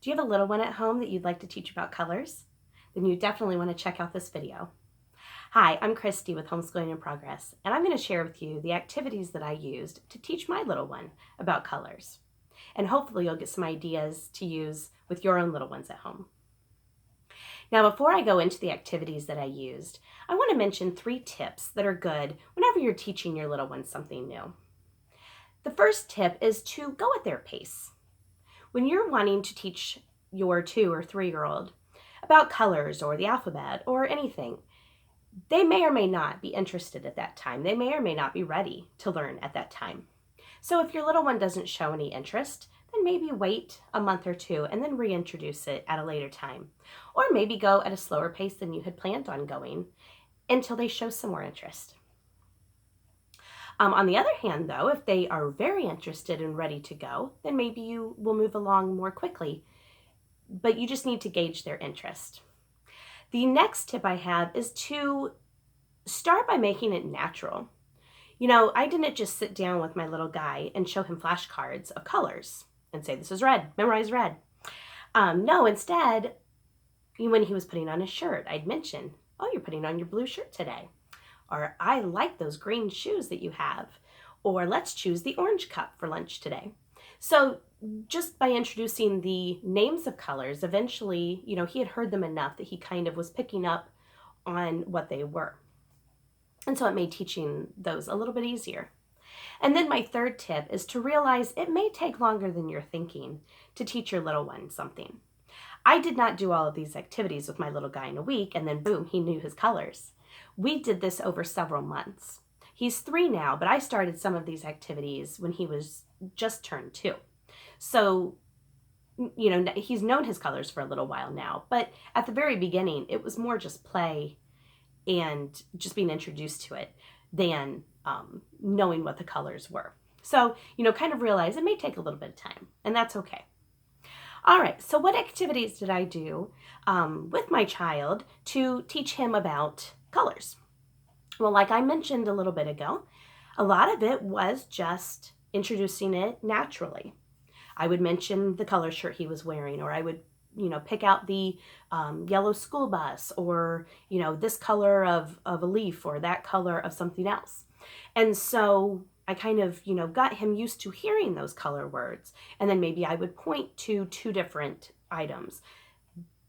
Do you have a little one at home that you'd like to teach about colors? Then you definitely want to check out this video. Hi, I'm Christy with Homeschooling in Progress, and I'm going to share with you the activities that I used to teach my little one about colors. And hopefully you'll get some ideas to use with your own little ones at home. Now, before I go into the activities that I used, I want to mention 3 tips that are good whenever you're teaching your little ones something new. The first tip is to go at their pace. When you're wanting to teach your 2 or 3-year-old about colors or the alphabet or anything, they may or may not be interested at that time. They may or may not be ready to learn at that time. So if your little one doesn't show any interest, then maybe wait a month or 2 and then reintroduce it at a later time. Or maybe go at a slower pace than you had planned on going until they show some more interest. On the other hand, though, if they are very interested and ready to go, then maybe you will move along more quickly, but you just need to gauge their interest. The next tip I have is to start by making it natural. You know, I didn't just sit down with my little guy and show him flashcards of colors and say, this is red, memorize red. No, instead, when he was putting on his shirt, I'd mention, oh, you're putting on your blue shirt today. Or I like those green shoes that you have. Or let's choose the orange cup for lunch today. So just by introducing the names of colors, eventually, you know, he had heard them enough that he kind of was picking up on what they were. And so it made teaching those a little bit easier. And then my third tip is to realize it may take longer than you're thinking to teach your little one something. I did not do all of these activities with my little guy in a week and then boom, he knew his colors. We did this over several months. He's 3 now, but I started some of these activities when he was just turned 2. So, you know, he's known his colors for a little while now, but at the very beginning, it was more just play and just being introduced to it than knowing what the colors were. So, you know, kind of realize it may take a little bit of time, and that's okay. All right, so what activities did I do with my child to teach him about colors? Well, like I mentioned a little bit ago, a lot of it was just introducing it naturally. I would mention the color shirt he was wearing, or I would, you know, pick out the yellow school bus, or, you know, this color of a leaf, or that color of something else. And so I kind of, you know, got him used to hearing those color words. And then maybe I would point to 2 different items.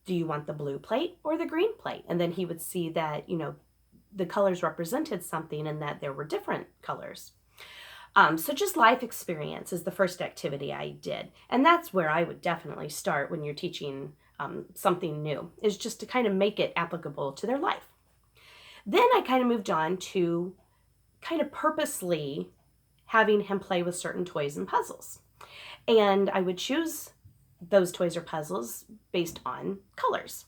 Do you want the blue plate or the green plate? And then he would see that, you know, the colors represented something and that there were different colors. So just life experience is the first activity I did. And that's where I would definitely start when you're teaching something new, is just to kind of make it applicable to their life. Then I kind of moved on to kind of purposely having him play with certain toys and puzzles. And I would choose those toys or puzzles based on colors.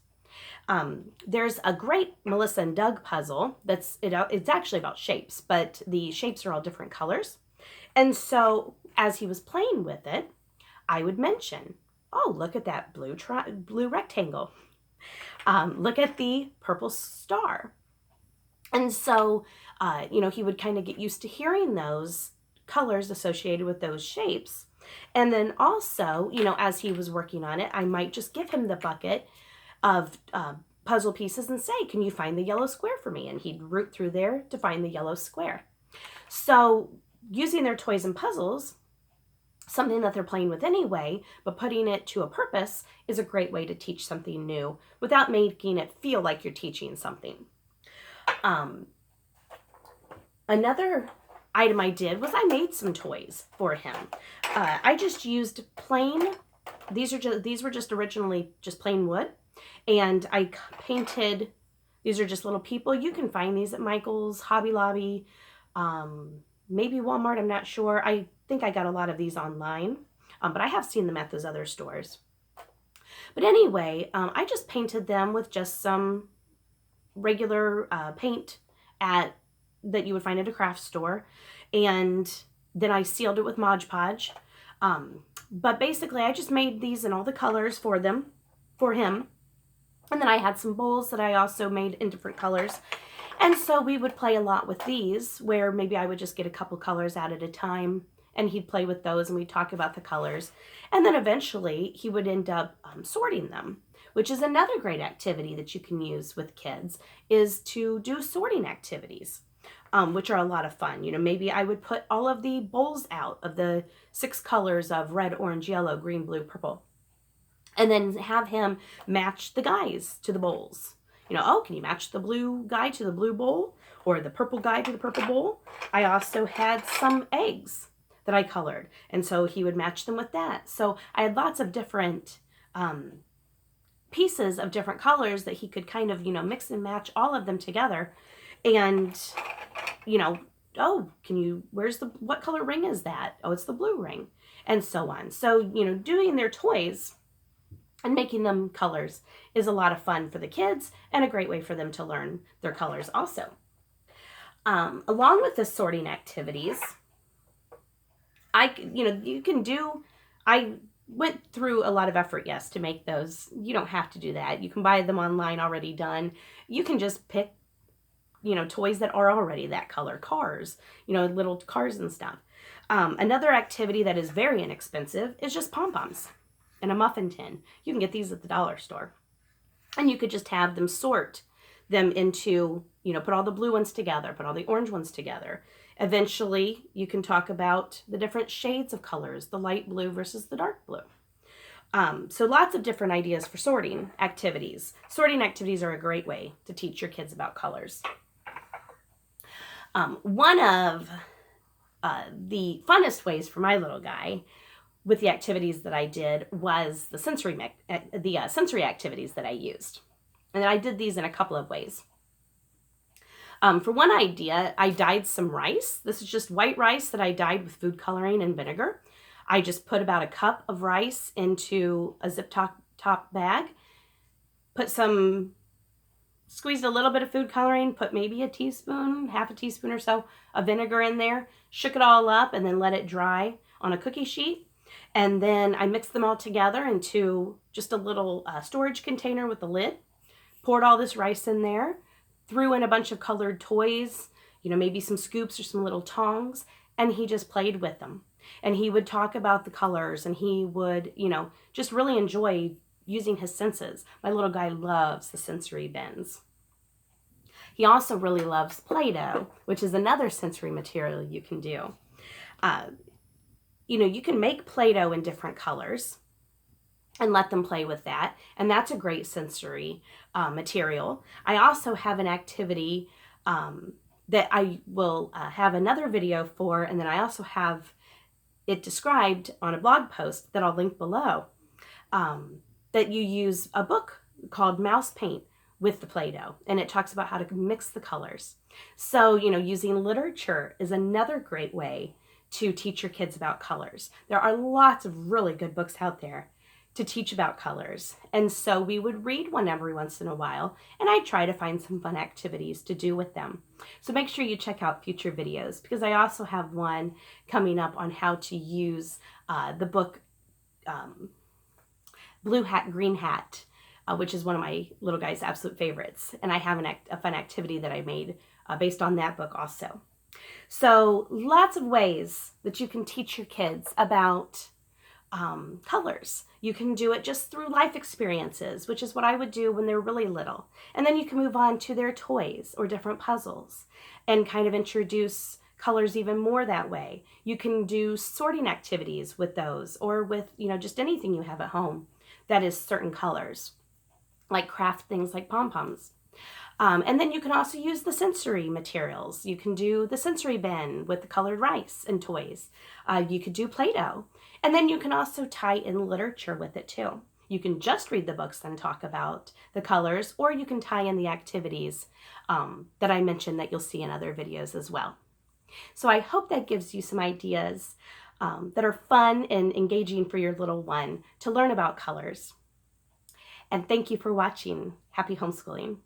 There's a great Melissa and Doug puzzle it's actually about shapes, but the shapes are all different colors. And so as he was playing with it, I would mention, oh, look at that blue rectangle. Look at the purple star. And so, you know, he would kind of get used to hearing those colors associated with those shapes. And then also, you know, as he was working on it, I might just give him the bucket of puzzle pieces and say, can you find the yellow square for me? And he'd root through there to find the yellow square. So using their toys and puzzles, something that they're playing with anyway, but putting it to a purpose, is a great way to teach something new without making it feel like you're teaching something. Another item I did was I made some toys for him. I just used plain, these were just originally just plain wood, and I painted, these are just little people. You can find these at Michael's, Hobby Lobby, maybe Walmart, I'm not sure. I think I got a lot of these online, but I have seen them at those other stores. But anyway, I just painted them with just some regular paint that you would find at a craft store, and then I sealed it with Mod Podge. But basically, I just made these in all the colors for him, and then I had some bowls that I also made in different colors. And so we would play a lot with these, where maybe I would just get a couple colors out at a time and he'd play with those, and we'd talk about the colors. And then eventually he would end up sorting them, which is another great activity that you can use with kids, is to do sorting activities, which are a lot of fun. You know, maybe I would put all of the bowls out of the 6 colors of red, orange, yellow, green, blue, purple, and then have him match the guys to the bowls. You know, oh, can you match the blue guy to the blue bowl, or the purple guy to the purple bowl? I also had some eggs that I colored, and so he would match them with that. So I had lots of different pieces of different colors that he could kind of, you know, mix and match all of them together. And, you know, oh, what color ring is that? Oh, it's the blue ring, and so on. So, you know, doing their toys and making them colors is a lot of fun for the kids, and a great way for them to learn their colors also. Along with the sorting activities, I went through a lot of effort, yes, to make those. You don't have to do that. You can buy them online already done. You can just pick, you know, toys that are already that color, cars, you know, little cars and stuff. Another activity that is very inexpensive is just pom-poms and a muffin tin. You can get these at the dollar store. And you could just have them sort them into, you know, put all the blue ones together, put all the orange ones together. Eventually, you can talk about the different shades of colors, the light blue versus the dark blue. So lots of different ideas for sorting activities. Sorting activities are a great way to teach your kids about colors. One of the funnest ways for my little guy with the activities that I did was the sensory activities that I used. And I did these in a couple of ways. For one idea, I dyed some rice. This is just white rice that I dyed with food coloring and vinegar. I just put about a cup of rice into a zip top bag, squeezed a little bit of food coloring, put maybe a teaspoon, half a teaspoon or so of vinegar in there, shook it all up, and then let it dry on a cookie sheet. And then I mixed them all together into just a little storage container with a lid, poured all this rice in there, threw in a bunch of colored toys, you know, maybe some scoops or some little tongs, and he just played with them. And he would talk about the colors, and he would, you know, just really enjoy using his senses. My little guy loves the sensory bins. He also really loves Play-Doh, which is another sensory material you can do. You know, you can make Play-Doh in different colors and let them play with that, and that's a great sensory material. I also have an activity that I will have another video for, and then I also have it described on a blog post that I'll link below, that you use a book called Mouse Paint with the Play-Doh, and it talks about how to mix the colors. So, you know, using literature is another great way to teach your kids about colors. There are lots of really good books out there to teach about colors, and so we would read one every once in a while, and I try to find some fun activities to do with them. So make sure you check out future videos, because I also have one coming up on how to use the book Blue Hat, Green Hat, which is one of my little guy's absolute favorites, and I have a fun activity that I made based on that book also. So lots of ways that you can teach your kids about colors. You can do it just through life experiences, which is what I would do when they're really little. And then you can move on to their toys or different puzzles and kind of introduce colors even more that way. You can do sorting activities with those, or with, you know, just anything you have at home that is certain colors, like craft things like pom-poms. And then you can also use the sensory materials. You can do the sensory bin with the colored rice and toys. You could do Play-Doh. And then you can also tie in literature with it too. You can just read the books and talk about the colors, or you can tie in the activities that I mentioned that you'll see in other videos as well. So I hope that gives you some ideas that are fun and engaging for your little one to learn about colors. And thank you for watching. Happy homeschooling.